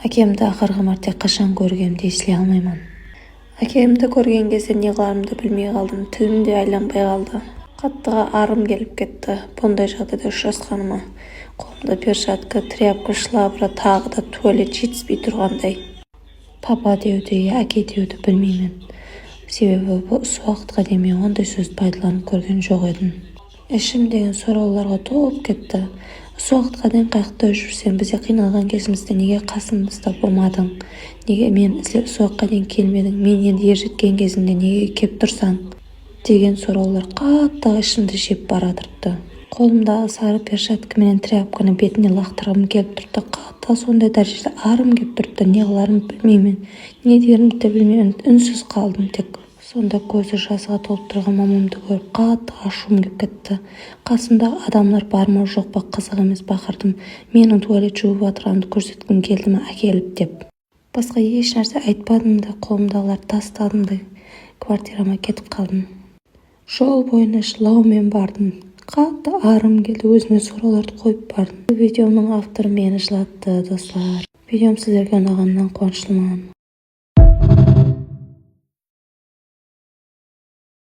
Әкемді ақырғы мәрте қашан көргенімді есіле алмаймын. Әкемді көрген кезде не қыларымды білмей қалдым, тілім де айланбай қалды. Қаттыға арым келіп кетті. Бұндай жағдайда ұшырасқаныма. Қолымда перчатка, тряпка, шлабра, тағы да туалет жетіспей тұрғандай. Папа деуді, әке деуді білмеймін. Себебі осы уақытқа дейін мен ондай сөзді пайдаланып көрген жоқ едім. Ішім деген сұрауларға толып кетті. Осы уақытқа дейін қайықта жүрсем, бізде қиналған кезімізде неге қасымызда болмадың? Неге мен іздеп осы уақытқа дейін келмедің? Мен енді ержеткен кезімде неге кеп тұрсаң? Деген сұраулар қатты ішімді жеп бара тұрды. Қолымдағы сары перчаткамен тряпканы бетіне лақтырғым келіп тұрды. Қатты сондай дәрежеде арым келіп тұрды. Не қыларымды білмеймін. Не дерімді де білмеймін. Үнсіз қалдым тек. Сонда көзі жасқа толып тұрған мамамды көріп қатты ашуым келіп кетті. Қасымдағы адамдар бар ма жоқ па қызық емес бақырдым. Менің туалет жуып жатырғанымды көрсеткім келді ме әкеліп деп. Басқа еш нәрсе айтпадым да қолымдағыларды тастадым да квартирама кетіп қалдым. Жол бойына жылаумен бардым. Қатты арым келді, өзіме сұрауларды қойып бардым. Видеоның авторы мені жылатты, достар. Видеом сіздерге ұнағанынан қуаныштымын.